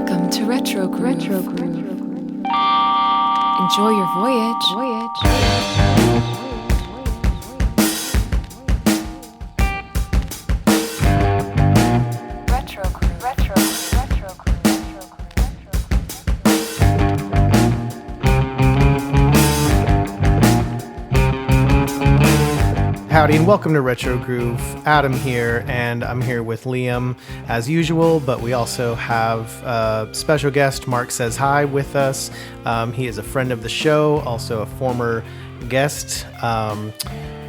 Welcome to RetroGroove. Enjoy your voyage. Howdy and welcome to RetroGroove. Adam here, and I'm here with Liam as usual, but we also have a special guest, Mark Says Hi, with us. He is a friend of the show, also a former guest,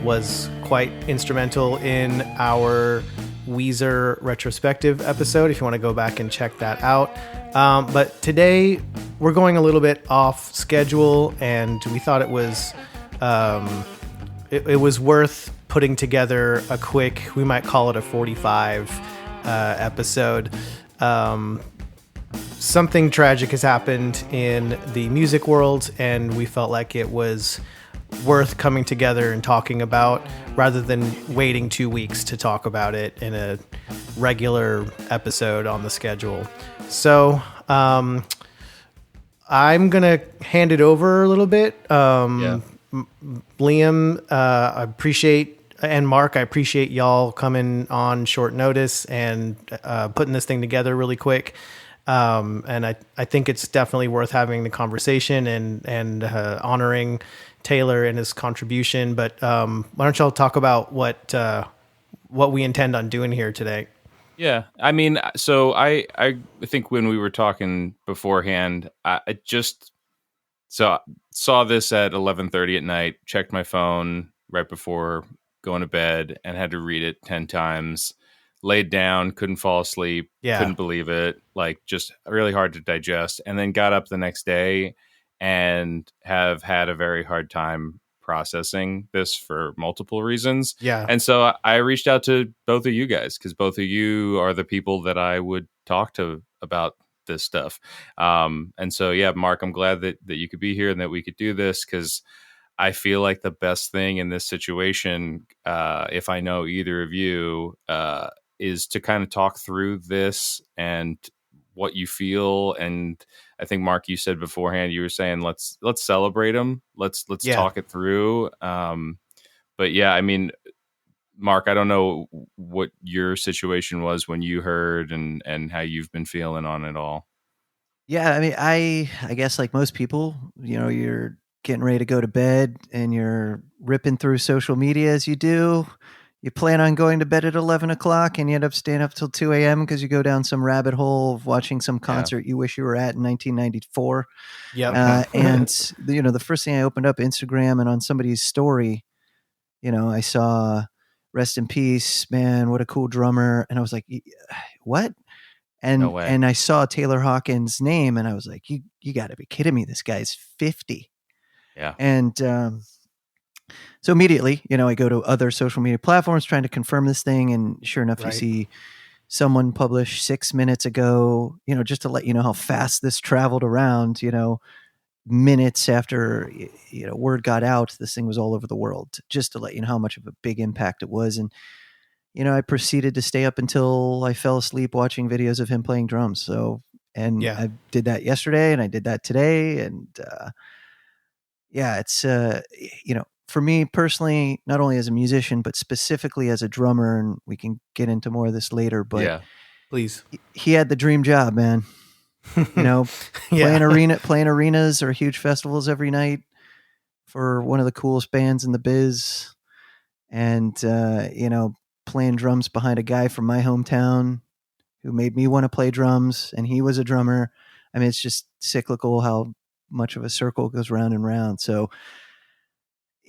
was quite instrumental in our Weezer retrospective episode, if you want to go back and check that out. But today we're going a little bit off schedule, and we thought it was it was worth putting together a quick, we might call it a 45 episode. Something tragic has happened in the music world, and we felt like it was worth coming together and talking about rather than waiting 2 weeks to talk about it in a regular episode on the schedule. So I'm going to hand it over a little bit. Liam, I appreciate, and Mark, I appreciate y'all coming on short notice and putting this thing together really quick. And I think it's definitely worth having the conversation and honoring Taylor and his contribution. But why don't y'all talk about what we intend on doing here today? Yeah, I mean, so I think when we were talking beforehand, I just saw this at 11:30 at night, checked my phone right before going to bed, and had to read it 10 times. Laid down, couldn't fall asleep, couldn't believe it, like just really hard to digest. And then got up the next day and have had a very hard time processing this for multiple reasons. Yeah. And so I reached out to both of you guys because both of you are the people that I would talk to about this stuff. And so, yeah, Mark, I'm glad that you could be here and that we could do this, because I feel like the best thing in this situation, if I know either of you, is to kind of talk through this and what you feel. And I think, Mark, you said beforehand, you were saying, let's celebrate them. Let's talk it through. But yeah, I mean, Mark, I don't know what your situation was when you heard and how you've been feeling on it all. Yeah, I mean, I guess like most people, you're getting ready to go to bed and you're ripping through social media as you do. You plan on going to bed at 11 o'clock and you end up staying up till 2 a.m. because you go down some rabbit hole of watching some concert you wish you were at in 1994. Yeah. And, the first thing I opened up Instagram, and on somebody's story, I saw rest in peace, man, what a cool drummer. And I was like, what? And No way. and I saw Taylor Hawkins' name and I was like, you got to be kidding me. This guy's 50. Yeah. And so immediately, I go to other social media platforms trying to confirm this thing. And sure enough, you see someone publish 6 minutes ago, just to let you know how fast this traveled around, minutes after, word got out, this thing was all over the world, just to let you know how much of a big impact it was. And, I proceeded to stay up until I fell asleep watching videos of him playing drums. So, I did that yesterday and I did that today. And, it's, for me personally, not only as a musician, but specifically as a drummer, and we can get into more of this later, but please. He had the dream job, man. Playing arenas or huge festivals every night for one of the coolest bands in the biz. And, playing drums behind a guy from my hometown who made me want to play drums, and he was a drummer. I mean, it's just cyclical how much of a circle goes round and round. So,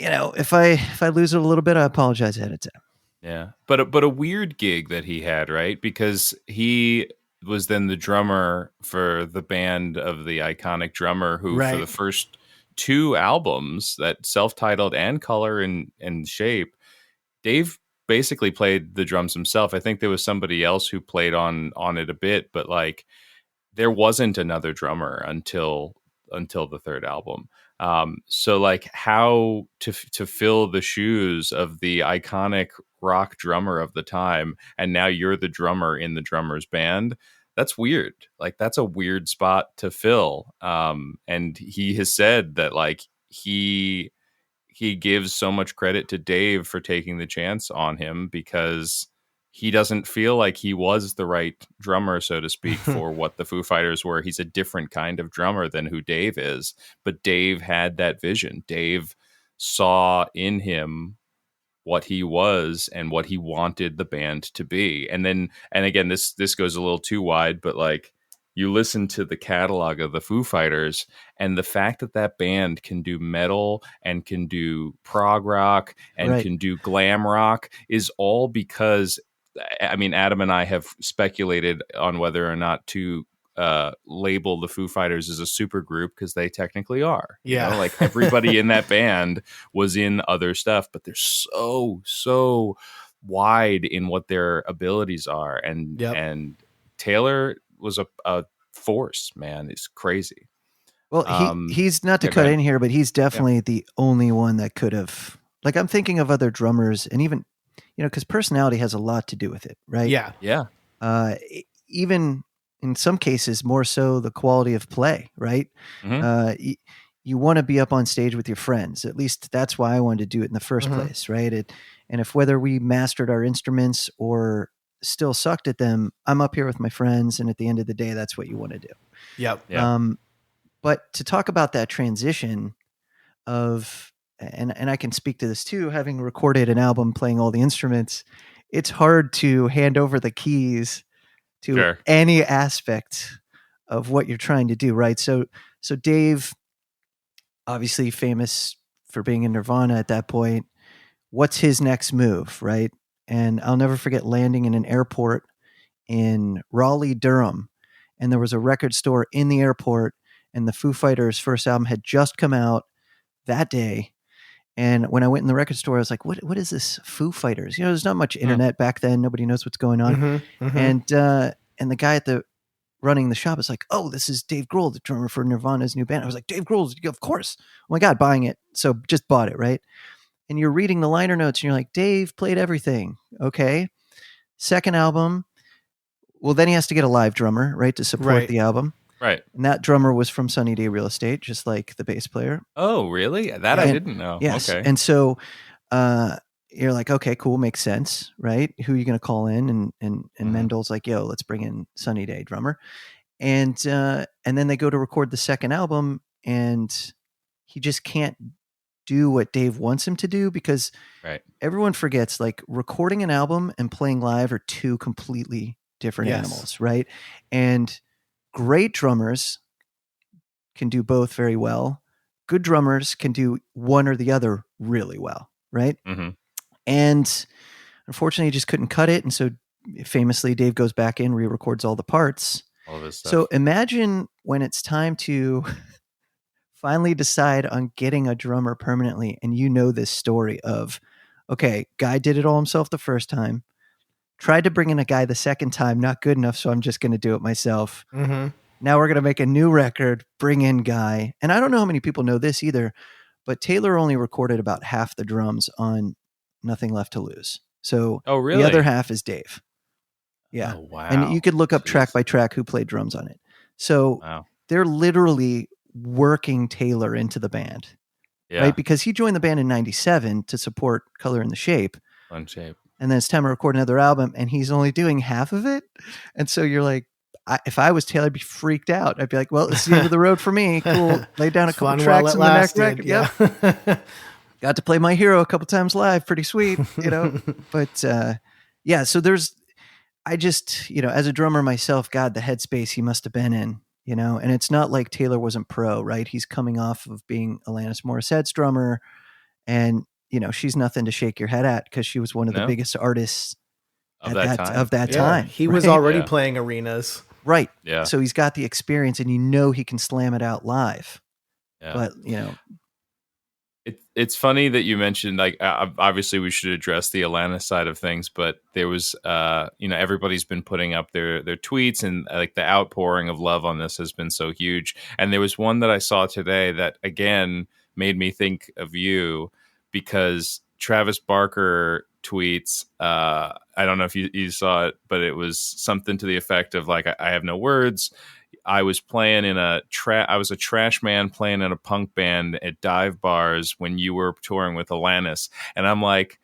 if I lose it a little bit, I apologize ahead of time. Yeah. But a weird gig that he had, right? Because he was then the drummer for the band of the iconic drummer who for the first 2 albums, that self-titled and Color and Shape, Dave basically played the drums himself. I think there was somebody else who played on it a bit, but like there wasn't another drummer until the 3rd album. So like how to fill the shoes of the iconic rock drummer of the time, and now you're the drummer in the drummer's band. that's weird. Like, that's a weird spot to fill. And he has said that, like, he gives so much credit to Dave for taking the chance on him, because he doesn't feel like he was the right drummer, so to speak, for what the Foo Fighters were. He's a different kind of drummer than who Dave is, but Dave had that vision. Dave saw in him what he was and what he wanted the band to be. And again, this goes a little too wide, but like, you listen to the catalog of the Foo Fighters, and the fact that that band can do metal and can do prog rock and can do glam rock is all because, I mean, Adam and I have speculated on whether or not to label the Foo Fighters as a super group, because they technically are. You know, like, everybody in that band was in other stuff, but they're so wide in what their abilities are. And Taylor was a force, man. It's crazy. Well, he's not to cut in here, but he's definitely the only one that could have, like, I'm thinking of other drummers, and even, you know, because personality has a lot to do with it, right? Yeah. Even in some cases, more so the quality of play, right? Mm-hmm. You want to be up on stage with your friends. At least that's why I wanted to do it in the first place, right? And if whether we mastered our instruments or still sucked at them, I'm up here with my friends, and at the end of the day, that's what you want to do. Yep. Yeah. But to talk about that transition of, and I can speak to this too, having recorded an album, playing all the instruments, it's hard to hand over the keys to any aspect of what you're trying to do, right? So Dave, obviously famous for being in Nirvana at that point. What's his next move, right? And I'll never forget landing in an airport in Raleigh, Durham, and there was a record store in the airport, and the Foo Fighters' first album had just come out that day. And when I went in the record store, I was like, what is this Foo Fighters? You know, there's not much internet back then. Nobody knows what's going on. And the guy at running the shop is like, oh, this is Dave Grohl, the drummer for Nirvana's new band. I was like, Dave Grohl, of course. Oh my God, buying it. So just bought it, right? And you're reading the liner notes and you're like, Dave played everything. Okay. Second album. Well, then he has to get a live drummer, right, to support the album. Right. And that drummer was from Sunny Day Real Estate, just like the bass player. Oh, really? That I didn't know. Yes. Okay. And so you're like, okay, cool, makes sense, right? Who are you going to call in? And Mendel's like, yo, let's bring in Sunny Day drummer. And then they go to record the second album, and he just can't do what Dave wants him to do, because everyone forgets, like, recording an album and playing live are two completely different animals, right? And great drummers can do both very well. Good drummers can do one or the other really well, right? And unfortunately, he just couldn't cut it. And so famously, Dave goes back in, re-records all the parts. All of this stuff. So imagine when it's time to finally decide on getting a drummer permanently, and you know this story of, okay, guy did it all himself the first time, tried to bring in a guy the second time, not good enough, so I'm just going to do it myself. Now we're going to make a new record, bring in guy. And I don't know how many people know this either, but Taylor only recorded about half the drums on Nothing Left to Lose. So the other half is Dave. Yeah. Oh, wow. And you could look up track by track who played drums on it. So they're literally working Taylor into the band, right? Because he joined the band in 97 to support Color in the Shape. Fun Shape. And then it's time to record another album, and he's only doing half of it. And so you're like, if I was Taylor, I'd be freaked out. I'd be like, well, it's the end of the road for me. Cool. Lay down a couple tracks in the next record. Yep. Got to play My Hero a couple times live. Pretty sweet, you know? But so I just, you know, as a drummer myself, God, the headspace he must have been in, you know? And it's not like Taylor wasn't pro, right? He's coming off of being Alanis Morissette's drummer, and, you know, she's nothing to shake your head at, because she was one of the biggest artists of that time. He was already playing arenas. Right. Yeah. So he's got the experience, and you know he can slam it out live. Yeah. But, you know. It's funny that you mentioned, like, obviously we should address the Alanis side of things, but there was, you know, everybody's been putting up their tweets, and like the outpouring of love on this has been so huge. And there was one that I saw today that, again, made me think of you, because Travis Barker tweets. I don't know if you saw it, but it was something to the effect of like, I have no words. I was playing in I was a trash man playing in a punk band at dive bars when you were touring with Alanis. And I'm like,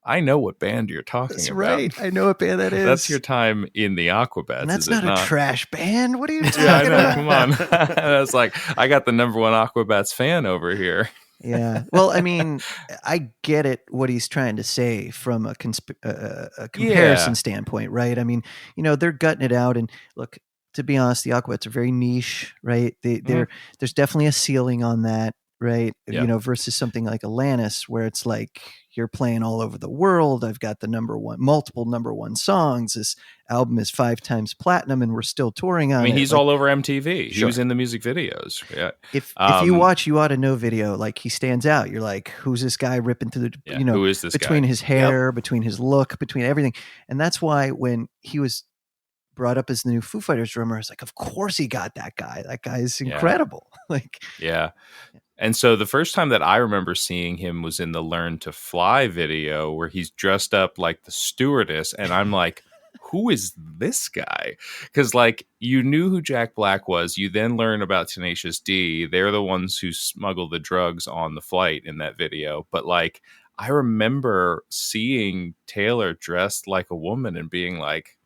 I know what band you're talking That's about. right. I know what band that is. That's your time in the Aquabats. And that's is not it a not? trash band. What are you talking Yeah, I know. about? Come on. I was like, I got the number one Aquabats fan over here. Yeah. Well, I mean, I get it what he's trying to say from a comparison standpoint, right? I mean, they're gutting it out. And look, to be honest, the Aquabats are very niche, right? There's definitely a ceiling on that, right? Yeah. Versus something like Alanis, where it's like you're playing all over the world. I've got the multiple number one songs. This album is 5 times platinum, and we're still touring on it. I mean, he's all over MTV. Sure. He was in the music videos. Yeah. If you watch You Ought to Know video, like he stands out. You're like, who's this guy ripping through the, who is this between guy? his hair, between his look, between everything. And that's why when he was brought up as the new Foo Fighters drummer, it's like, of course he got that guy. That guy is incredible. Yeah. And so the first time that I remember seeing him was in the Learn to Fly video where he's dressed up like the stewardess. And I'm like, who is this guy? Because like you knew who Jack Black was. You then learn about Tenacious D. They're the ones who smuggle the drugs on the flight in that video. But like, I remember seeing Taylor dressed like a woman and being like,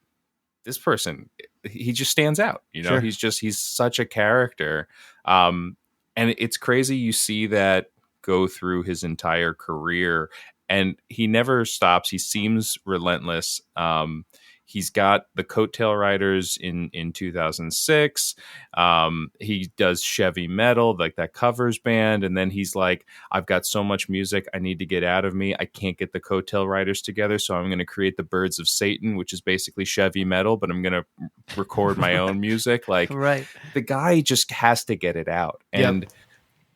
this person, he just stands out. Sure. He's such a character. And it's crazy. You see that go through his entire career and he never stops. He seems relentless. He's got the Coattail Riders in 2006. He does Chevy Metal, like that covers band. And then he's like, I've got so much music I need to get out of me. I can't get the Coattail Riders together. So I'm going to create the Birds of Satan, which is basically Chevy Metal, but I'm going to record my own music. Like right. The guy just has to get it out. And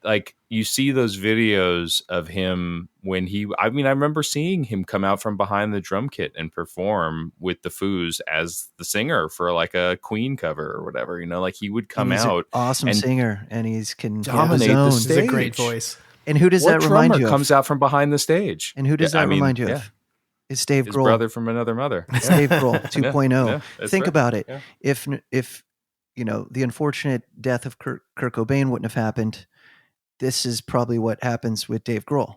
like you see those videos of him when I remember seeing him come out from behind the drum kit and perform with the Foos as the singer for like a Queen cover or whatever, like he would come he's out. An awesome singer and can dominate the stage. He's a great voice. And who does that remind you of? Comes out from behind the stage. And who does that remind you of? It's Dave His Grohl. brother from another mother. It's Dave Grohl 2.0. Think right. about it. Yeah. If the unfortunate death of Kurt Cobain wouldn't have happened, this is probably what happens with Dave Grohl,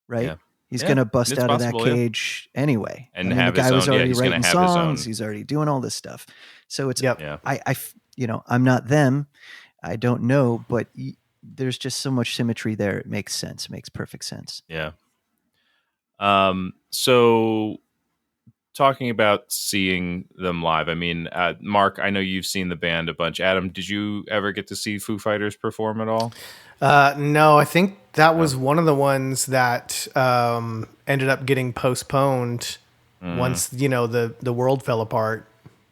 right? Yeah. He's going to bust out of that cage anyway. And the guy was already writing songs. He's already doing all this stuff. So it's, I'm not them. I don't know, but there's just so much symmetry there. It makes sense. It makes perfect sense. Yeah. So talking about seeing them live, I mean, Mark, I know you've seen the band a bunch. Adam, did you ever get to see Foo Fighters perform at all? No, I think that was one of the ones that ended up getting postponed once, the world fell apart.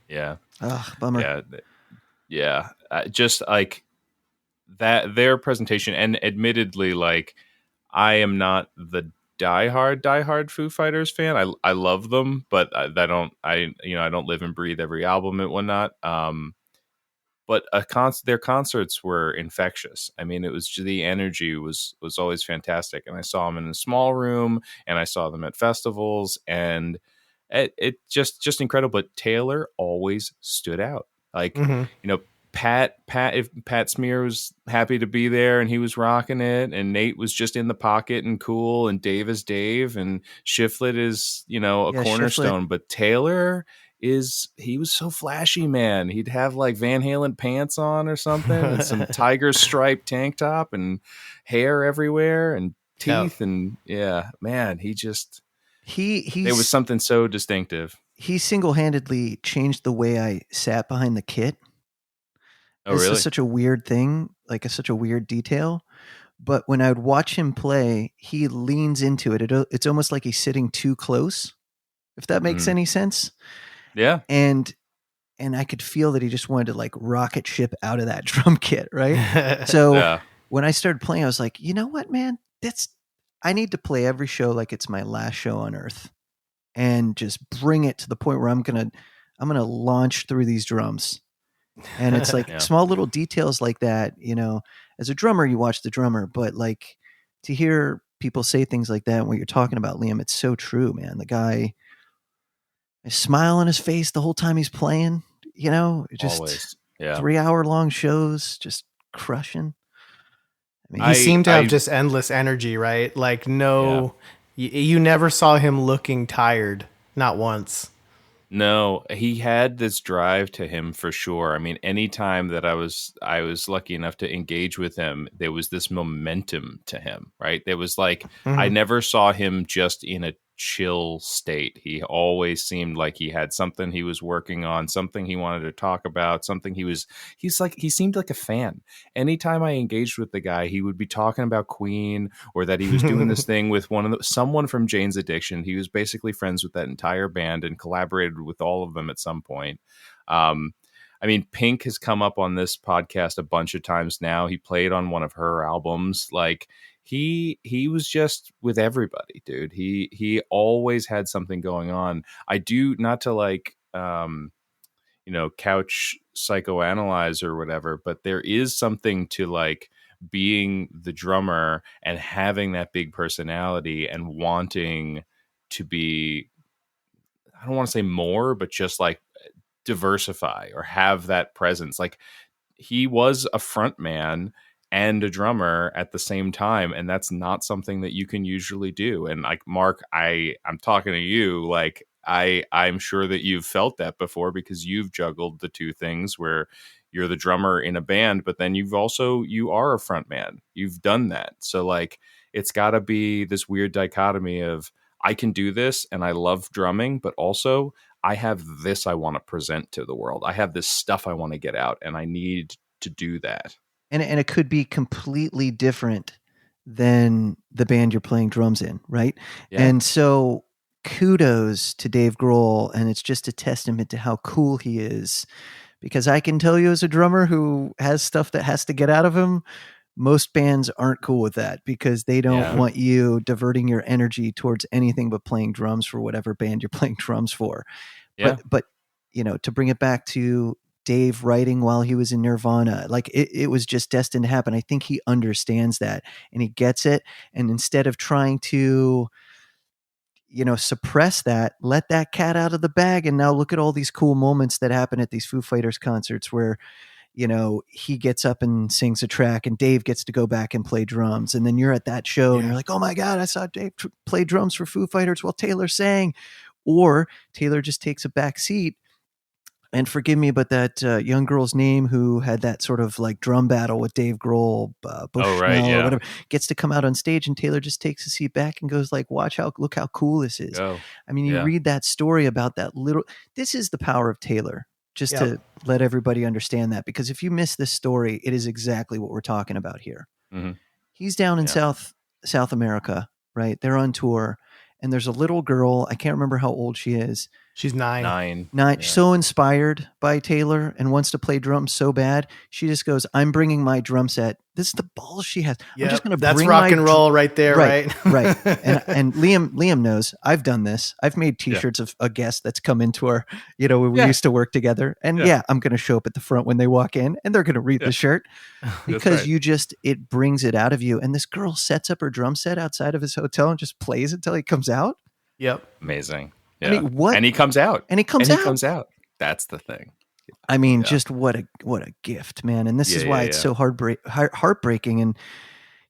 Yeah. Ugh, bummer. Yeah. Just like that, their presentation, and admittedly, like, I am not the diehard Foo Fighters fan. I love them, but I don't live and breathe every album and whatnot. But their concerts were infectious. I mean, it was the energy was always fantastic. And I saw them in a small room, and I saw them at festivals, and it just incredible. But Taylor always stood out. Like, if Pat Smear was happy to be there and he was rocking it, and Nate was just in the pocket and cool, and Dave is Dave, and Shiflett is, a cornerstone. Shiflett. But Taylor he was so flashy, man. He'd have like Van Halen pants on or something and some tiger stripe tank top and hair everywhere and teeth. And man, he there was something so distinctive. He single-handedly changed the way I sat behind the kit. Oh, really? This is such a weird thing, like such a weird detail. But when I would watch him play, he leans into it. It's almost like he's sitting too close, if that makes any sense. Yeah. And I could feel that he just wanted to like rocket ship out of that drum kit, right? So when I started playing, I was like, you know what, man? I need to play every show like it's my last show on earth, and just bring it to the point where I'm gonna launch through these drums. And it's like small little details like that, as a drummer, you watch the drummer, but like to hear people say things like that, and what you're talking about, Liam, it's so true, man. The guy, a smile on his face the whole time he's playing, just Always. Yeah. 3-hour long shows, just crushing. I mean, He seemed to have just endless energy, right? Like you never saw him looking tired, not once. No, he had this drive to him for sure. I mean, anytime that I was lucky enough to engage with him, there was this momentum to him, right? There was like, I never saw him just in a chill state. He always seemed like he had something he was working on, something he wanted to talk about, something he seemed like a fan. Anytime I engaged with the guy, he would be talking about Queen, or that he was doing this thing with someone from Jane's Addiction. He was basically friends with that entire band and collaborated with all of them at some point. I mean, Pink has come up on this podcast a bunch of times now. He played on one of her albums. Like, he was just with everybody, dude. He always had something going on. I do, not to like couch psychoanalyze or whatever, but there is something to like being the drummer and having that big personality and wanting to be, I don't want to say more, but just like diversify or have that presence. Like, he was a front man and a drummer at the same time, and that's not something that you can usually do. And like, Mark, I'm talking to you, like, I'm sure that you've felt that before, because you've juggled the two things where you're the drummer in a band, but then you are a front man. You've done that. So like, it's got to be this weird dichotomy of, I can do this and I love drumming, but also I have this I want to present to the world. I have this stuff I want to get out, and I need to do that. And it could be completely different than the band you're playing drums in, right? Yeah. And so kudos to Dave Grohl, and it's just a testament to how cool he is, because I can tell you, as a drummer who has stuff that has to get out of him, most bands aren't cool with that, because they don't want you diverting your energy towards anything but playing drums for whatever band you're playing drums for. Yeah. But to bring it back to Dave writing while he was in Nirvana, like it was just destined to happen. I think he understands that, and he gets it. And instead of trying to, suppress that, let that cat out of the bag. And now look at all these cool moments that happen at these Foo Fighters concerts where, he gets up and sings a track, and Dave gets to go back and play drums. And then you're at that show and you're like, oh my God, I saw Dave play drums for Foo Fighters while Taylor sang. Or Taylor just takes a back seat. And forgive me, but that young girl's name who had that sort of like drum battle with Dave Grohl, Bushnell or whatever, gets to come out on stage, and Taylor just takes a seat back and goes like, look how cool this is. I mean, you read that story about that this is the power of Taylor, just to let everybody understand that, because if you miss this story, it is exactly what we're talking about here. Mm-hmm. He's down in South America, right? They're on tour, and there's a little girl. I can't remember how old she is. She's 9. Yeah. So inspired by Taylor and wants to play drums so bad. She just goes, I'm bringing my drum set. This is the balls she has. Yep. I'm just going to That's rock and roll right there, right? Right. And Liam knows I've done this. I've made T-shirts of a guest that's come into our, when we used to work together. And I'm going to show up at the front when they walk in, and they're going to read the shirt, because it brings it out of you. And this girl sets up her drum set outside of his hotel and just plays until he comes out. Yep. Amazing. Yeah. I mean, what? And he comes out. He comes out. That's the thing. I mean, just what a gift, man. And this is why it's so heartbreaking. And,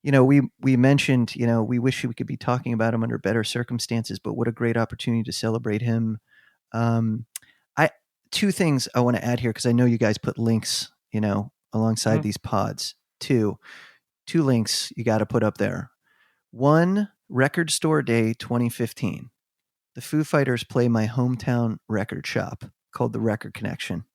we mentioned, we wish we could be talking about him under better circumstances, but what a great opportunity to celebrate him. Two things I want to add here, because I know you guys put links, alongside these pods. Two links you got to put up there. One, Record Store Day 2015. The Foo Fighters play my hometown record shop called the Record Connection.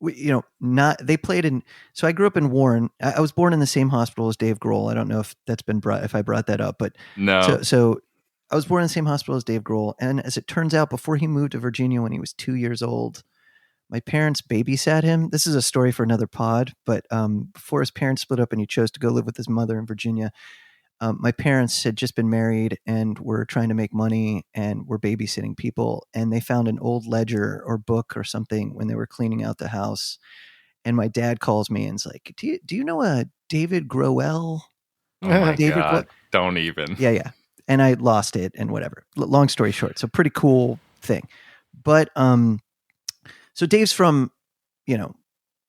They played in. So I grew up in Warren. I was born in the same hospital as Dave Grohl. I don't know if that's been if I brought that up, but no. So I was born in the same hospital as Dave Grohl, and as it turns out, before he moved to Virginia when he was 2 years old, my parents babysat him. This is a story for another pod, but before his parents split up and he chose to go live with his mother in Virginia. My parents had just been married and were trying to make money and were babysitting people. And they found an old ledger or book or something when they were cleaning out the house. And my dad calls me and is like, do you know a David Grohl? Oh my David God. Don't even. Yeah. And I lost it and whatever. Long story short. So pretty cool thing. But so Dave's from,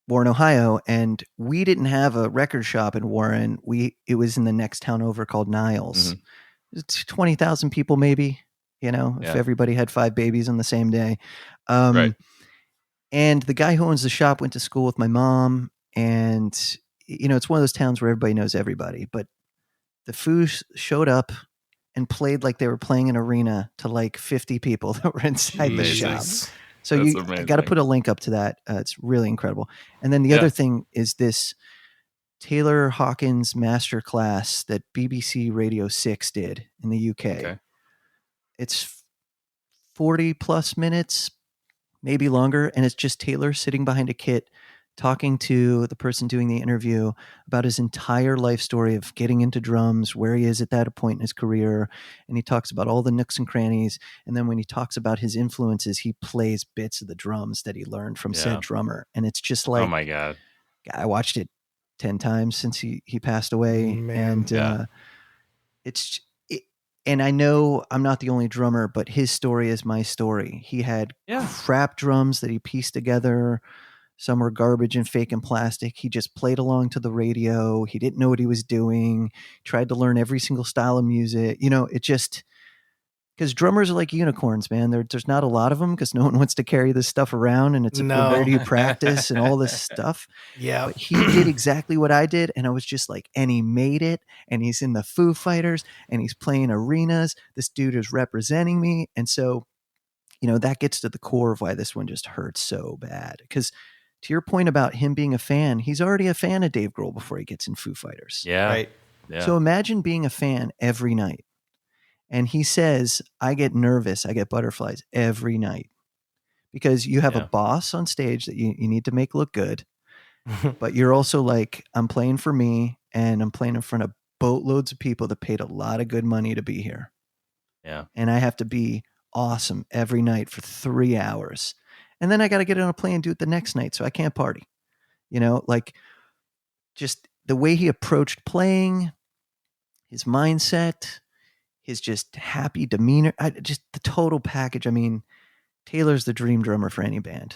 Warren, Ohio, and we didn't have a record shop in Warren. It was in the next town over called Niles. It's 20,000 people maybe, if everybody had 5 babies on the same day. Right. And the guy who owns the shop went to school with my mom, and it's one of those towns where everybody knows everybody, but the Foos showed up and played like they were playing an arena to like 50 people that were inside the shop. So I got to put a link up to that. It's really incredible. And then the other thing is this Taylor Hawkins masterclass that BBC Radio 6 did in the UK. Okay. It's 40 plus minutes, maybe longer. And it's just Taylor sitting behind a kit talking to the person doing the interview about his entire life story of getting into drums, where he is at that point in his career. And he talks about all the nooks and crannies. And then when he talks about his influences, he plays bits of the drums that he learned from said drummer. And it's just like, oh my God, I watched it 10 times since he passed away. And and I know I'm not the only drummer, but his story is my story. He had crap drums that he pieced together. Some were garbage and fake and plastic. He just played along to the radio. He didn't know what he was doing. Tried to learn every single style of music. It just, because drummers are like unicorns, man. There's not a lot of them because no one wants to carry this stuff around. And it's where do you practice and all this stuff. Yeah. But he did exactly what I did. And I was just like, and he made it. And he's in the Foo Fighters and he's playing arenas. This dude is representing me. And so, that gets to the core of why this one just hurts so bad. Because to your point about him being a fan, he's already a fan of Dave Grohl before he gets in Foo Fighters. Yeah. Right. Yeah. So imagine being a fan every night. And he says, I get nervous. I get butterflies every night because you have a boss on stage that you need to make look good. But you're also like, I'm playing for me and I'm playing in front of boatloads of people that paid a lot of good money to be here. Yeah. And I have to be awesome every night for 3 hours. And then I got to get on a plane and do it the next night. So I can't party, like just the way he approached playing, his mindset, his just happy demeanor, just the total package. I mean, Taylor's the dream drummer for any band.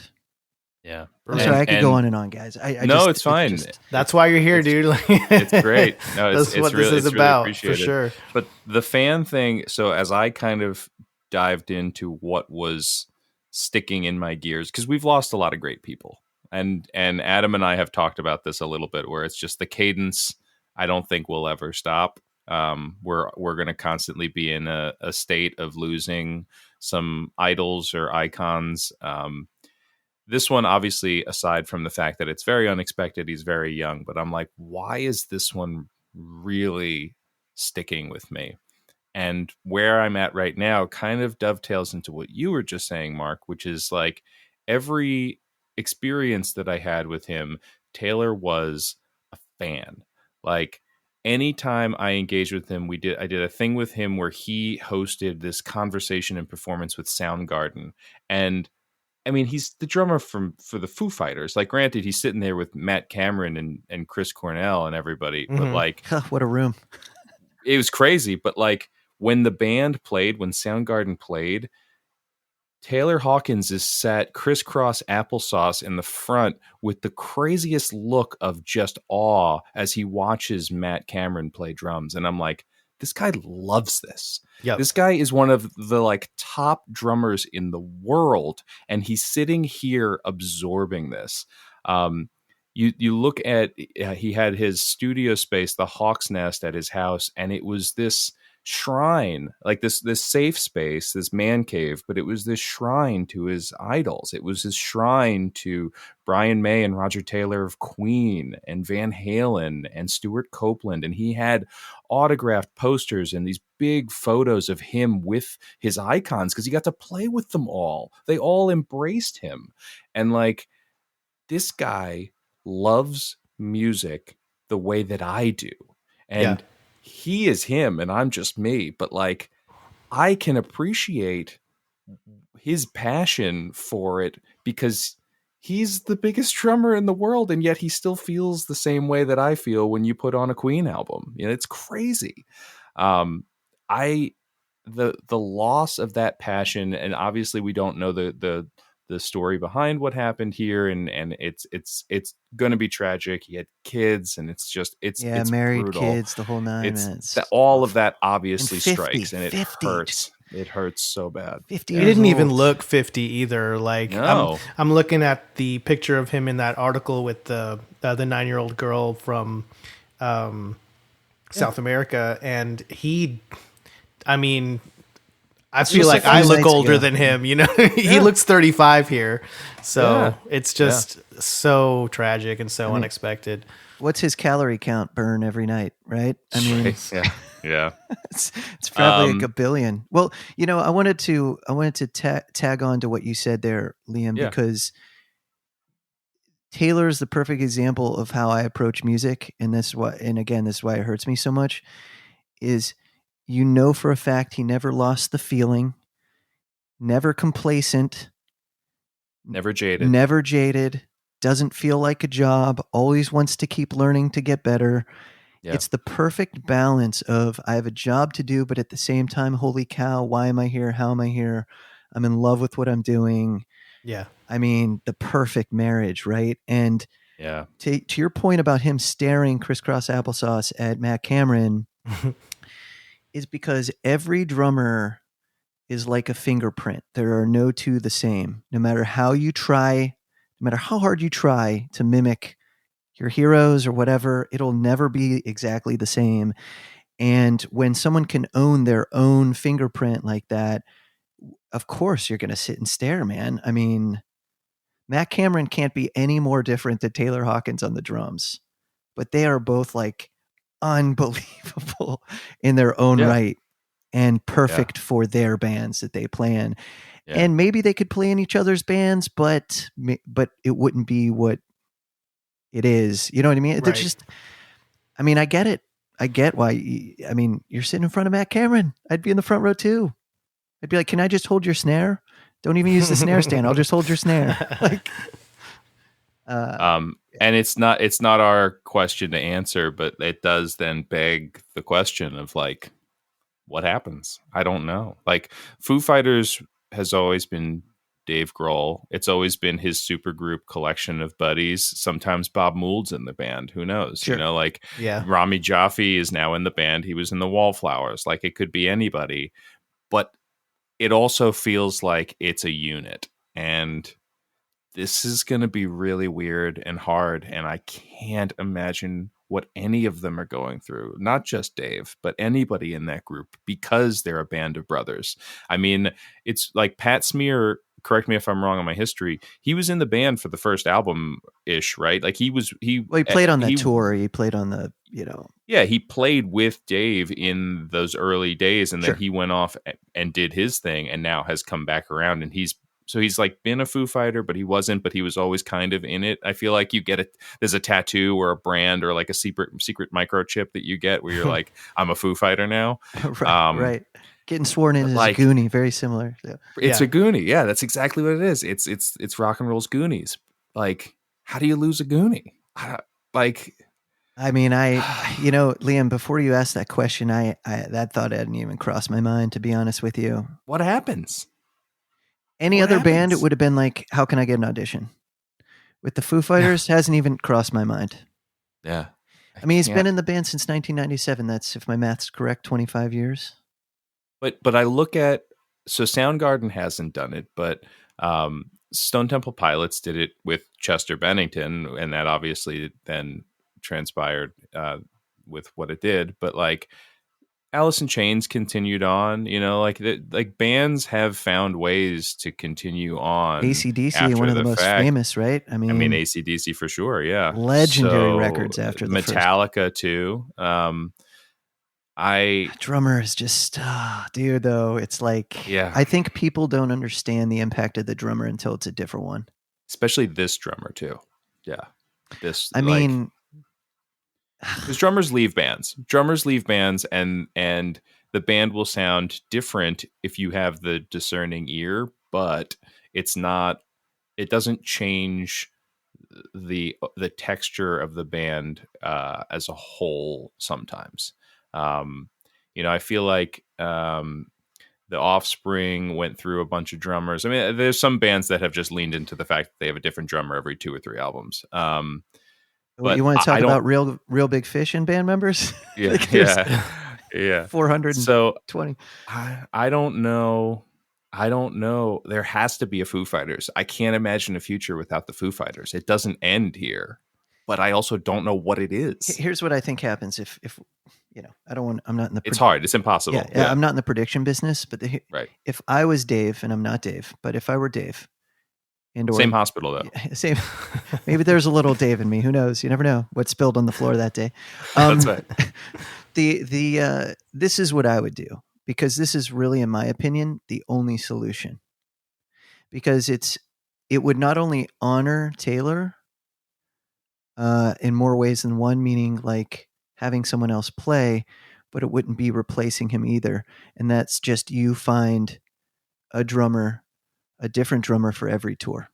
Yeah. I'm sorry, I could go on and on, guys. It's fine. That's why you're here, dude. It's great. No, that's what this is about, for sure. But the fan thing, so as I kind of dived into what was sticking in my gears, because we've lost a lot of great people. And Adam and I have talked about this a little bit, where it's just the cadence, I don't think will ever stop. We're going to constantly be in a state of losing some idols or icons. This one, obviously, aside from the fact that it's very unexpected, he's very young, but I'm like, why is this one really sticking with me? And where I'm at right now kind of dovetails into what you were just saying, Mark, which is like every experience that I had with him, Taylor was a fan. Like anytime I engaged with him, I did a thing with him where he hosted this conversation and performance with Soundgarden. And I mean, he's the drummer for the Foo Fighters. Like, granted, he's sitting there with Matt Cameron and Chris Cornell and everybody, but like, what a room. It was crazy. But like, when the band played, when Soundgarden played, Taylor Hawkins is sat crisscross applesauce in the front with the craziest look of just awe as he watches Matt Cameron play drums. And I'm like, this guy loves this. Yep. This guy is one of the like top drummers in the world. And he's sitting here absorbing this. You look at, he had his studio space, the Hawk's Nest at his house. And it was this shrine, like this safe space, this man cave, but it was this shrine to his idols. It was his shrine to Brian May and Roger Taylor of Queen and Van Halen and Stuart Copeland. And he had autographed posters and these big photos of him with his icons because he got to play with them all. They all embraced him. And like, this guy loves music the way that I do. And he is him and I'm just me, but like I can appreciate his passion for it because he's the biggest drummer in the world, and yet he still feels the same way that I feel when you put on a Queen album. You know, it's crazy. I the loss of that passion, and obviously we don't know the story behind what happened here, and it's going to be tragic. He had kids, and it's married brutal. kids, the whole nine. It's Man, it's that all rough. of that obviously And 50, strikes, and it 50. hurts. It hurts so bad. 50 He years didn't even old. look 50 either. Like No. I'm looking at the picture of him in that article with the 9-year-old girl from South America, and he, I mean, I feel like I look older than him. You know, he looks 35 here, so it's just so tragic and so unexpected. What's his calorie count burn every night, right? I mean, Yeah. it's probably like a billion. Well, you know, I wanted to tag on to what you said there, Liam, because Taylor is the perfect example of how I approach music, and this is why it hurts me so much. Is, you know, for a fact he never lost the feeling, never complacent, never jaded, doesn't feel like a job, always wants to keep learning to get better. Yeah. It's the perfect balance of, I have a job to do, but at the same time, holy cow, why am I here? How am I here? I'm in love with what I'm doing. Yeah. I mean, the perfect marriage, right? And to your point about him staring crisscross applesauce at Matt Cameron is because every drummer is like a fingerprint. There are no two the same. No matter how you try, no matter how hard you try to mimic your heroes or whatever, it'll never be exactly the same. And when someone can own their own fingerprint like that, of course you're going to sit and stare, man. I mean, Matt Cameron can't be any more different than Taylor Hawkins on the drums, but they are both like unbelievable in their own right and perfect for their bands that they play in. Yeah. And maybe they could play in each other's bands, but it wouldn't be what it is. You know what I mean? Right. They're just, I mean, I get it. I get why. I mean, you're sitting in front of Matt Cameron. I'd be in the front row too. I'd be like, can I just hold your snare? Don't even use the snare stand. I'll just hold your snare. Like, and it's not our question to answer, but it does then beg the question of like, what happens? I don't know. Like, Foo Fighters has always been Dave Grohl. It's always been his supergroup collection of buddies. Sometimes Bob Mould's in the band. Who knows? Sure. You know, like Rami Jaffe is now in the band. He was in the Wallflowers. Like, it could be anybody, but it also feels like it's a unit, and this is going to be really weird and hard. And I can't imagine what any of them are going through, not just Dave, but anybody in that group, because they're a band of brothers. I mean, it's like Pat Smear, correct me if I'm wrong on my history, he was in the band for the first album ish, right? Like he played on that tour. He played on the, Yeah, he played with Dave in those early days, and then he went off and did his thing, and now has come back around, and he's like been a Foo Fighter, but he wasn't, but he was always kind of in it. I feel like you get it. There's a tattoo or a brand or like a secret microchip that you get where you're like, I'm a Foo Fighter now. Right. Getting sworn in as a Goonie, very similar. Yeah. It's a Goonie. Yeah, that's exactly what it is. It's rock and roll's Goonies. Like, how do you lose a Goonie? I mean, Liam, before you asked that question, I that thought hadn't even crossed my mind, to be honest with you. What happens? Any other band, it would have been like, how can I get an audition? With the Foo Fighters, hasn't even crossed my mind. Yeah. I mean, he's been in the band since 1997. That's, if my math's correct, 25 years. But I look at, so Soundgarden hasn't done it, but Stone Temple Pilots did it with Chester Bennington, and that obviously then transpired with what it did. But like, Alice in Chains continued on, like bands have found ways to continue on. AC/DC, one of the most famous, right? I mean AC/DC for sure, yeah. Legendary records after the Metallica too. Drummer is just, dude, though. It's like, I think people don't understand the impact of the drummer until it's a different one. Especially this drummer too. Yeah. Because drummers leave bands, and the band will sound different if you have the discerning ear, but it's not it doesn't change the texture of the band as a whole sometimes. I feel like the Offspring went through a bunch of drummers. I mean, there's some bands that have just leaned into the fact that they have a different drummer every 2 or 3 albums. But you want to I talk don't. about real big fish in band members? Yeah, Like there's yeah. 420. So I don't know. I don't know. There has to be a Foo Fighters. I can't imagine a future without the Foo Fighters. It doesn't end here, but I also don't know what it is. Here's what I think happens if I don't want. I'm not in the. It's hard. It's impossible. Yeah, I'm not in the prediction business. But right. If I was Dave, and I'm not Dave, but if I were Dave, same hospital though. Same. Maybe there's a little Dave in me. Who knows? You never know what spilled on the floor that day. That's right. This is what I would do, because this is really, in my opinion, the only solution. Because it would not only honor Taylor in more ways than one, meaning like having someone else play, but it wouldn't be replacing him either. And that's just, you find a different drummer for every tour.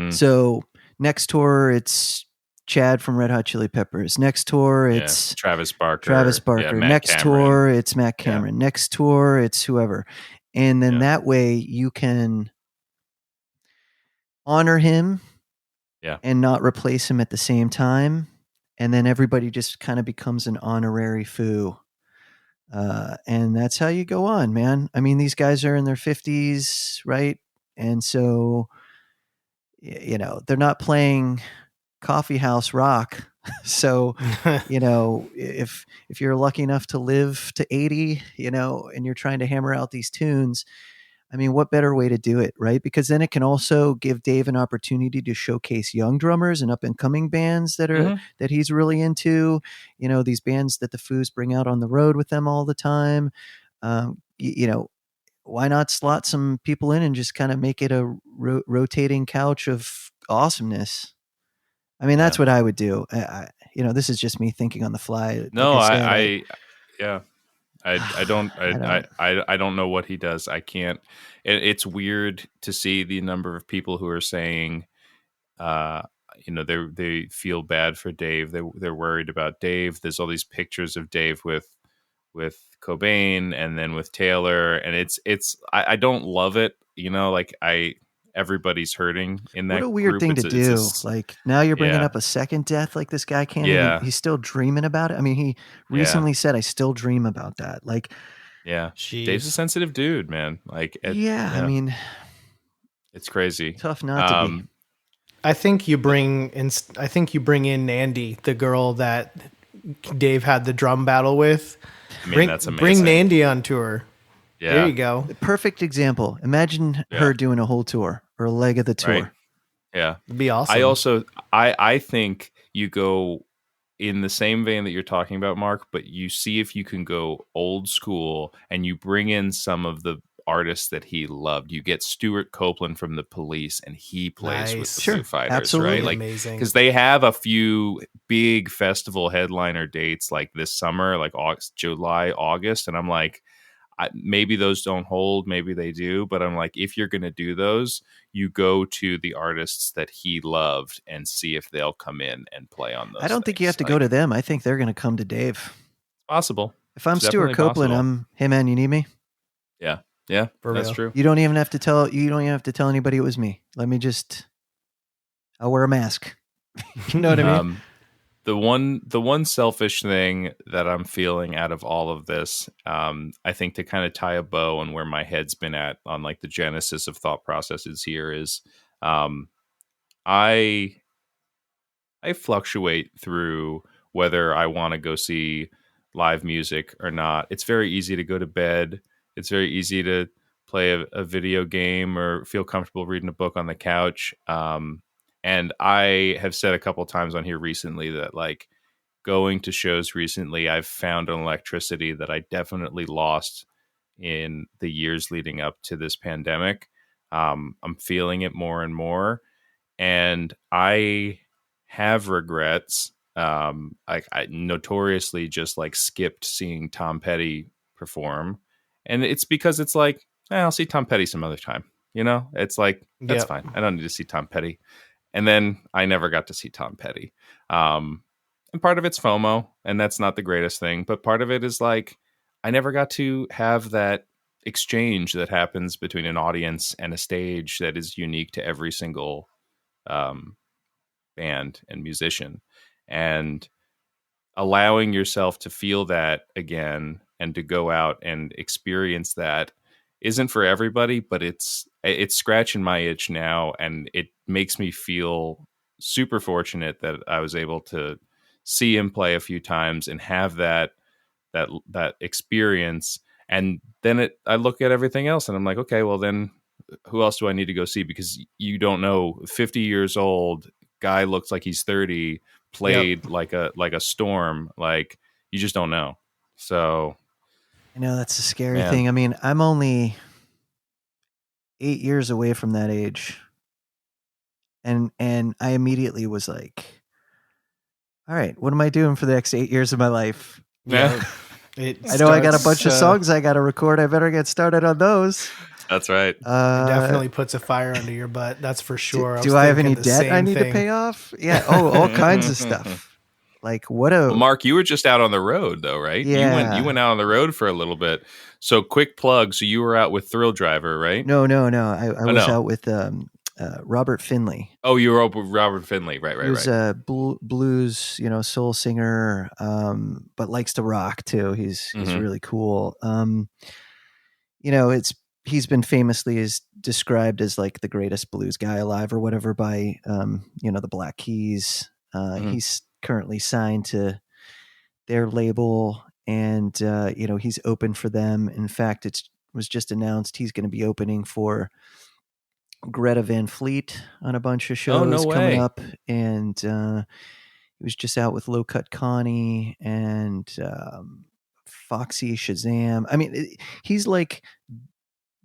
So next tour, it's Chad from Red Hot Chili Peppers. Next tour, it's Travis Barker. Yeah, next tour, it's Matt Cameron. Yeah. Next tour, it's whoever. And then that way you can honor him and not replace him at the same time. And then everybody just kind of becomes an honorary Foo. And that's how you go on, man. I mean, these guys are in their 50s, right? And so, they're not playing coffee house rock. So, if you're lucky enough to live to 80, and you're trying to hammer out these tunes, I mean, what better way to do it, right? Because then it can also give Dave an opportunity to showcase young drummers and up and coming bands that he's really into, these bands that the Foos bring out on the road with them all the time. Why not slot some people in and just kind of make it a rotating couch of awesomeness? I mean, that's what I would do. This is just me thinking on the fly. No, I don't know what he does. I can't. It's weird to see the number of people who are saying, they feel bad for Dave. They're worried about Dave. There's all these pictures of Dave with Cobain and then with Taylor, and I don't love it. Everybody's hurting in that. What a weird group. thing to do. Like, now you're bringing up a second death. Like, this guy can't even, he's still dreaming about it. I mean, he recently said, I still dream about that. Like, Dave's a sensitive dude, man. Like, I mean, it's crazy. Tough not to be. I think you bring in Nandy, the girl that Dave had the drum battle with. I mean, that's amazing. Bring Nandy on tour. Yeah. There you go. Perfect example. Imagine her doing a whole tour or a leg of the tour. Right. Yeah. It'd be awesome. I think you go in the same vein that you're talking about, Mark, but you see if you can go old school and you bring in some of the artists that he loved. You get Stuart Copeland from the Police, and he plays with the Foo Fighters, absolutely. right? Like, amazing. Because they have a few big festival headliner dates like this summer, like July, August, and I'm like, maybe those don't hold, maybe they do, but I'm like, if you're going to do those, you go to the artists that he loved and see if they'll come in and play on those. I don't think you have to go to them. I think they're going to come to Dave. Possible. If I'm Stuart Copeland, I'm, hey man, you need me? Yeah, that's true. You don't even have to tell anybody it was me. I'll wear a mask. You know what I mean? The one selfish thing that I'm feeling out of all of this, I think, to kind of tie a bow on where my head's been at on like the genesis of thought processes here, is I fluctuate through whether I want to go see live music or not. It's very easy to go to bed. It's very easy to play a video game or feel comfortable reading a book on the couch. And I have said a couple times on here recently that, like, going to shows recently, I've found an electricity that I definitely lost in the years leading up to this pandemic. I'm feeling it more and more, and I have regrets. I notoriously just like skipped seeing Tom Petty perform. And it's because it's like, I'll see Tom Petty some other time. You know, it's like, that's Yep. fine. I don't need to see Tom Petty. And then I never got to see Tom Petty. And part of it's FOMO, and that's not the greatest thing. But part of it is like, I never got to have that exchange that happens between an audience and a stage that is unique to every single band and musician. And allowing yourself to feel that again and to go out and experience that isn't for everybody, but it's scratching my itch now, and it makes me feel super fortunate that I was able to see him play a few times and have that experience. And then I look at everything else and I'm like, okay, well then who else do I need to go see? Because you don't know, 50 years old guy looks like he's 30, played like a storm, like you just don't know. So I know that's a scary Man. thing. I mean, I'm only 8 years away from that age. And I immediately was like, all right, what am I doing for the next 8 years of my life? Yeah. I know I got a bunch of songs I got to record. I better get started on those. That's right. It definitely puts a fire under your butt. That's for sure. Do I have any debt I need to pay off? Yeah. Oh, all kinds of stuff. Like what a Mark, you were just out on the road though, right? Yeah. You went out on the road for a little bit. So quick plug. So you were out with Thrill Driver, right? No. I was out with Robert Finley. Oh, you were out with Robert Finley, right? He was a blues, soul singer, but likes to rock too. He's really cool. He's been famously described as like the greatest blues guy alive or whatever by the Black Keys. He's currently signed to their label, and he's open for them. In fact, it was just announced he's going to be opening for Greta Van Fleet on a bunch of shows coming up, and he was just out with Low Cut Connie and Foxy Shazam. I mean, he's like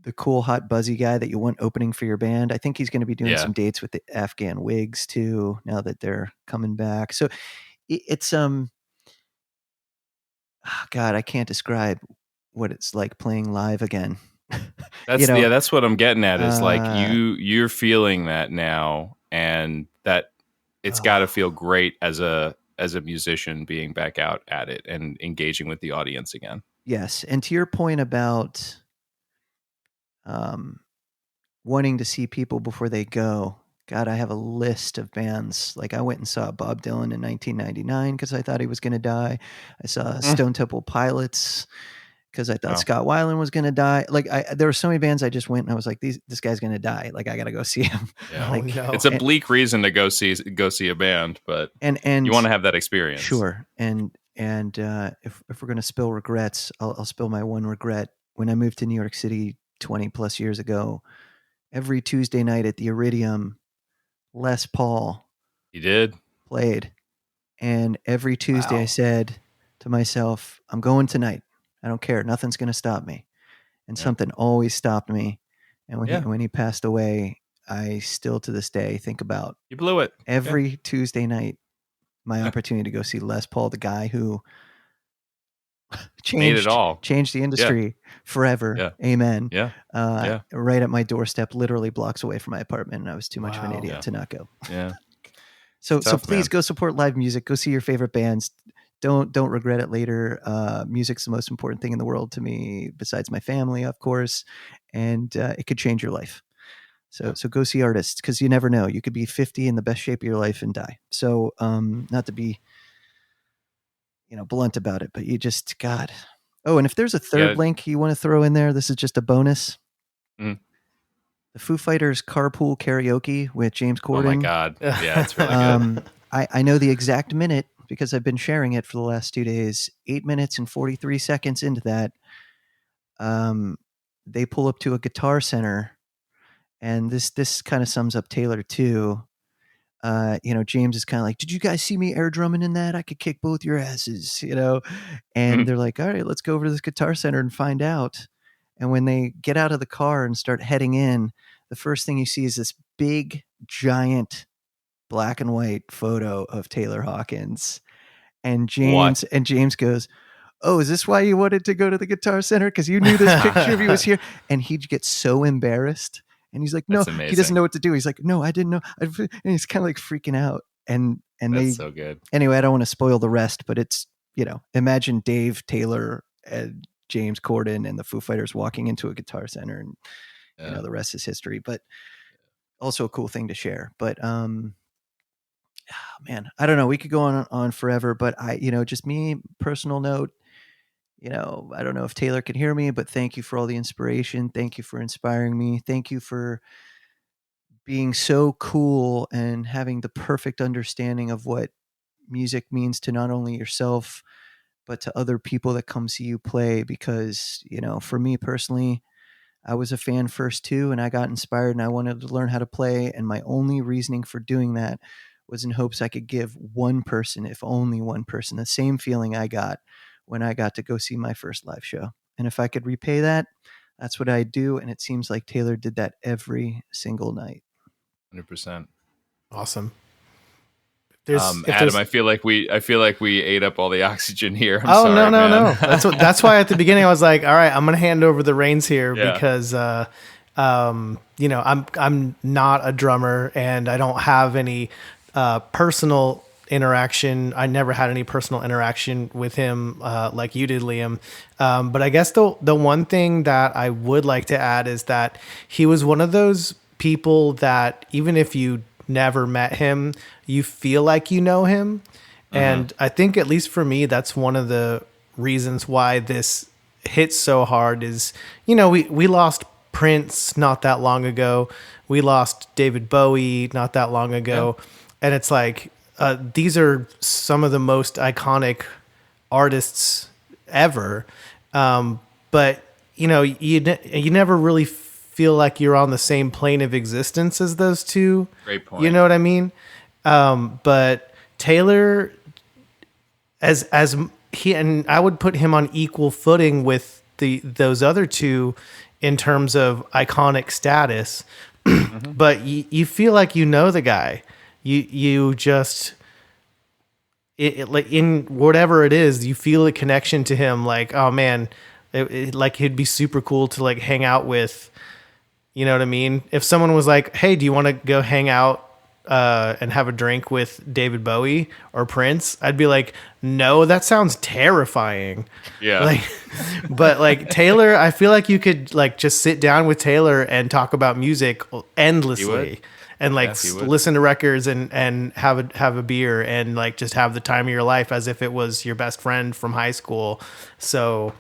the cool, hot, buzzy guy that you want opening for your band. I think he's going to be doing some dates with the Afghan Wigs too, now that they're coming back. So it's God, I can't describe what it's like playing live again. That's what I'm getting at is like you're feeling that now, and that it's got to feel great as a musician being back out at it and engaging with the audience again. Yes. And to your point about wanting to see people before they go, God, I have a list of bands. Like I went and saw Bob Dylan in 1999 because I thought he was going to die. I saw Stone Temple Pilots because I thought Scott Weiland was going to die. Like there were so many bands I just went and I was like, this guy's going to die. Like I got to go see him. Yeah. It's a bleak reason to go see a band, but and you want to have that experience. Sure. And if we're going to spill regrets, I'll spill my one regret. When I moved to New York City 20 plus years ago, every Tuesday night at the Iridium, Les Paul played. And every Tuesday I said to myself, I'm going tonight. I don't care. Nothing's going to stop me. And something always stopped me. And when he passed away, I still to this day think about you blew it every Tuesday night, my opportunity to go see Les Paul, the guy who changed the industry forever. Yeah. Amen. Yeah. Right at my doorstep, literally blocks away from my apartment. And I was too much of an idiot to not go. Yeah. So please go support live music. Go see your favorite bands. Don't regret it later. Music's the most important thing in the world to me, besides my family, of course. And it could change your life. So go see artists, because you never know. You could be 50 in the best shape of your life and die. So not to be blunt about it, but you just, God. Oh, and if there's a third link you want to throw in there, this is just a bonus. The Foo Fighters Carpool Karaoke with James Corden. Oh my God. Yeah, it's really good. I know the exact minute because I've been sharing it for the last 2 days. 8 minutes and 43 seconds into that, they pull up to a Guitar Center, and this kind of sums up Taylor too. James is kind of like, did you guys see me air drumming in that? I could kick both your asses, and they're like, all right, let's go over to this Guitar Center and find out. And when they get out of the car and start heading in, the first thing you see is this big, giant black and white photo of Taylor Hawkins. And James goes, oh, is this why you wanted to go to the Guitar Center? Because you knew this picture of you was here. And he gets so embarrassed. And he's like, no, That's he amazing. doesn't know what to do. He's like, no, I didn't know. And he's kind of like freaking out. And That's so good. Anyway, I don't want to spoil the rest, but it's, imagine Dave Taylor and James Corden and the Foo Fighters walking into a Guitar Center, and the rest is history. But also a cool thing to share. But man, I don't know. We could go on forever, but just me, personal note. I don't know if Taylor can hear me, but thank you for all the inspiration. Thank you for inspiring me. Thank you for being so cool and having the perfect understanding of what music means to not only yourself, but to other people that come see you play. Because, for me personally, I was a fan first too, and I got inspired and I wanted to learn how to play. And my only reasoning for doing that was in hopes I could give one person, if only one person, the same feeling I got when I got to go see my first live show. And if I could repay that, that's what I'd do. And it seems like Taylor did that every single night. 100%. Awesome. Adam, I feel like we ate up all the oxygen here. I'm sorry, no. man. That's why at the beginning I was like, all right, I'm going to hand over the reins here because, I'm not a drummer and I don't have any personal interaction. I never had any personal interaction with him like you did, Liam. But I guess the one thing that I would like to add is that he was one of those people that even if you never met him, you feel like you know him. And I think, at least for me, that's one of the reasons why this hits so hard is, we lost Prince not that long ago. We lost David Bowie not that long ago. Yeah. And it's like, these are some of the most iconic artists ever. But you never really feel like you're on the same plane of existence as those two. Great point. You know what I mean? But Taylor, as he, and I would put him on equal footing with those other two in terms of iconic status. But you feel like the guy. You just like in whatever it is, you feel a connection to him. Like, oh man, like he'd be super cool to like hang out with. You know what I mean? If someone was like, hey, do you want to go hang out and have a drink with David Bowie or Prince? I'd be like, no, that sounds terrifying. Yeah. But like Taylor, I feel like you could like just sit down with Taylor and talk about music endlessly and like listen to records and have a beer and like just have the time of your life as if it was your best friend from high school. So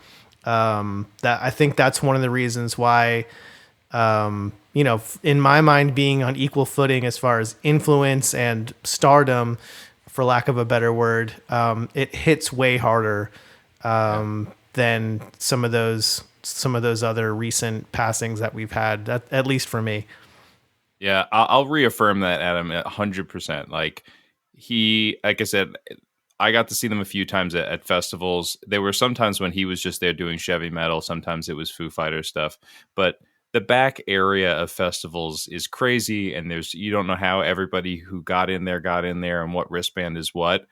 that I think that's one of the reasons why, in my mind, being on equal footing as far as influence and stardom, for lack of a better word, it hits way harder than some of those other recent passings that we've had, at least for me. Yeah, I'll reaffirm that, Adam, 100%. Like like I said, I got to see them a few times at festivals. There were sometimes when he was just there doing Chevy metal. Sometimes it was Foo Fighters stuff, but the back area of festivals is crazy, and you don't know how everybody who got in there and what wristband is what.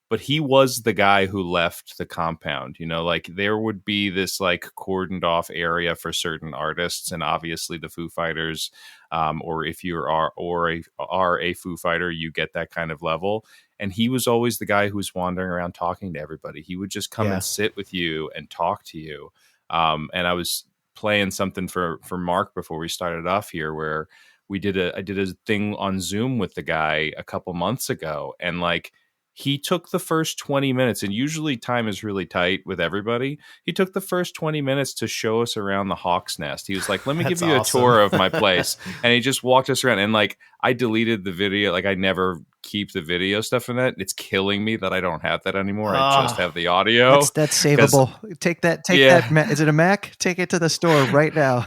But he was the guy who left the compound, like there would be this like cordoned off area for certain artists. And obviously the Foo Fighters, or if you are a Foo Fighter, you get that kind of level. And he was always the guy who was wandering around talking to everybody. He would just come and sit with you and talk to you. And I was playing something for Mark before we started off here, where I did a thing on Zoom with the guy a couple months ago, and like he took the first 20 minutes, and usually time is really tight with everybody. He took the first 20 minutes to show us around the Hawk's Nest. He was like, let me give you awesome. A tour of my place. And he just walked us around, and like I deleted the video. Like I never keep the video stuff in that. It's killing me that I don't have that anymore. I just have the audio. That's savable. Take that. Is it a Mac? Take it to the store right now.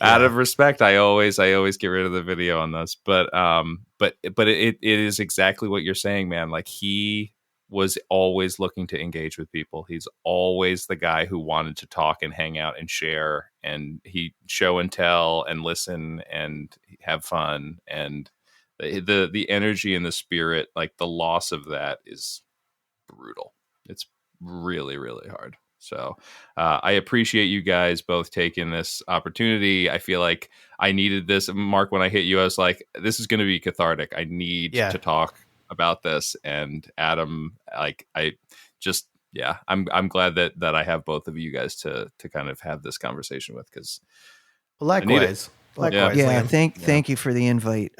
Out of respect, I always get rid of the video on this. But it is exactly what you're saying, man. Like he was always looking to engage with people. He's always the guy who wanted to talk and hang out and share, and he show and tell and listen and have fun. And the energy and the spirit, like the loss of that is brutal. It's really, really hard. So I appreciate you guys both taking this opportunity. I feel like I needed this. Mark, when I hit you, I was like, this is going to be cathartic. I need to talk about this. And Adam, like, I'm glad that I have both of you guys to kind of have this conversation with, because likewise. Yeah, thank you for the invite.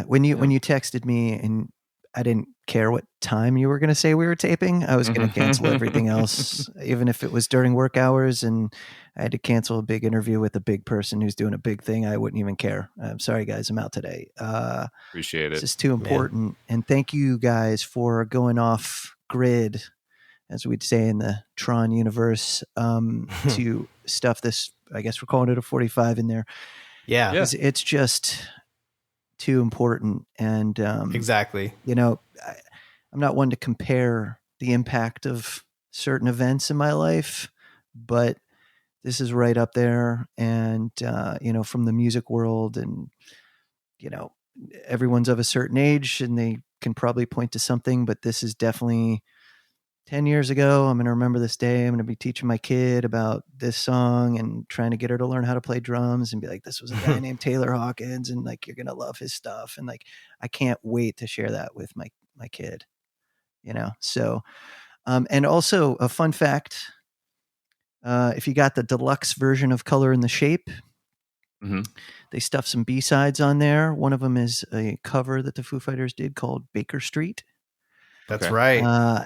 When you texted me, and I didn't care what time you were going to say we were taping, I was going to cancel everything else, even if it was during work hours and I had to cancel a big interview with a big person who's doing a big thing. I wouldn't even care. I'm sorry, guys, I'm out today. Appreciate it. This is too important. And thank you guys for going off grid, as we'd say in the Tron universe, to stuff this. I guess we're calling it a 45 in there. Yeah. It's just too important. And exactly. I'm not one to compare the impact of certain events in my life, but this is right up there. And, from the music world, and, everyone's of a certain age and they can probably point to something, but this is definitely 10 years ago. I'm going to remember this day. I'm going to be teaching my kid about this song and trying to get her to learn how to play drums, and be like, this was a guy named Taylor Hawkins, and like, you're going to love his stuff. And like, I can't wait to share that with my kid, So, and also a fun fact, if you got the deluxe version of Color in the Shape, they stuffed some B-sides on there. One of them is a cover that the Foo Fighters did called Baker Street. That's right.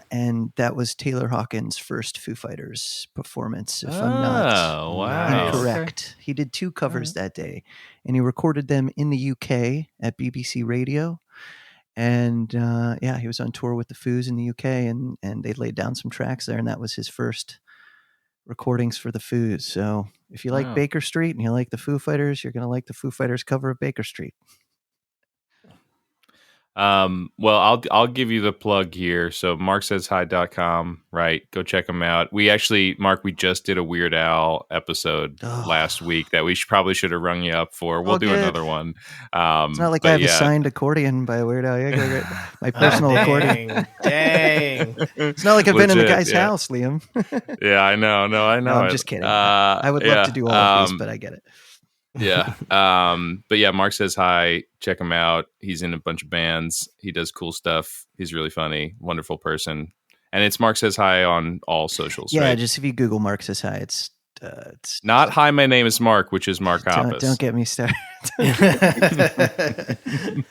And that was Taylor Hawkins' first Foo Fighters performance, if I'm not incorrect. Okay. He did 2 covers that day, and he recorded them in the UK at BBC Radio. And he was on tour with the Foos in the UK, and they laid down some tracks there, and that was his first recordings for the Foos. So if you like Baker Street and you like the Foo Fighters, you're going to like the Foo Fighters cover of Baker Street. Well, I'll give you the plug here. So marksayshi.com, right? Go check them out. Mark, we just did a Weird Al episode last week that we probably should have rung you up for. We'll do another one. It's not like I have a signed accordion by Weird Al. My personal accordion. Dang. It's not like I've been in the guy's house, Liam. Yeah, I know. No, I'm just kidding. I would love to do all of these, but I get it. Yeah. But yeah, Mark Says Hi. Check him out. He's in a bunch of bands. He does cool stuff. He's really funny, wonderful person. And it's Mark Says Hi on all socials. Yeah, right? Just if you Google Mark Says Hi, it's not Hi, my name is Mark, which is Mark Hoppus. Don't get me started.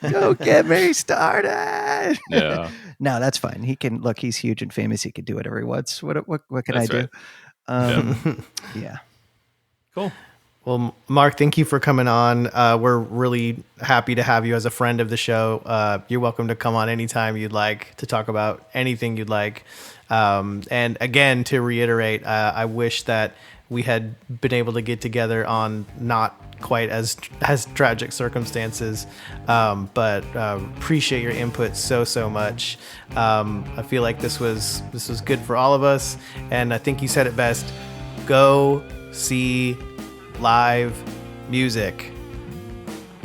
Don't get me started. Yeah. No, that's fine. He can look. He's huge and famous. He can do whatever he wants. What can I do? Yeah. Cool. Well, Mark, thank you for coming on. We're really happy to have you as a friend of the show. You're welcome to come on anytime you'd like to talk about anything you'd like. And again, to reiterate, I wish that we had been able to get together on not quite as tragic circumstances, but appreciate your input so much. I feel like this was good for all of us, and I think you said it best. Go see live music.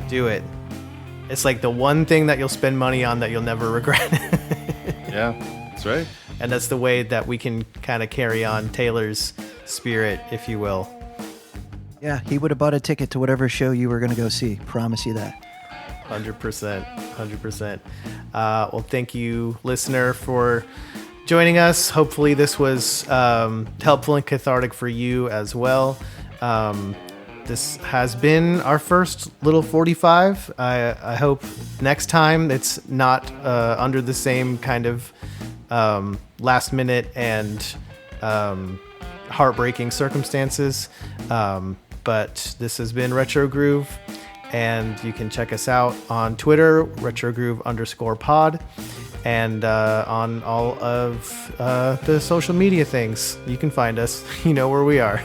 Do it. It's like the one thing that you'll spend money on that you'll never regret. Yeah, that's right. And that's the way that we can kind of carry on Taylor's spirit, if you will. Yeah, he would have bought a ticket to whatever show you were going to go see. Promise you that. 100%. Well, thank you, listener, for joining us. Hopefully this was helpful and cathartic for you as well. This has been our first little 45. I hope next time it's not under the same kind of last minute and heartbreaking circumstances. But this has been RetroGroove, and you can check us out on Twitter, RetroGroove_pod, and on all of the social media things. You can find us. You know where we are.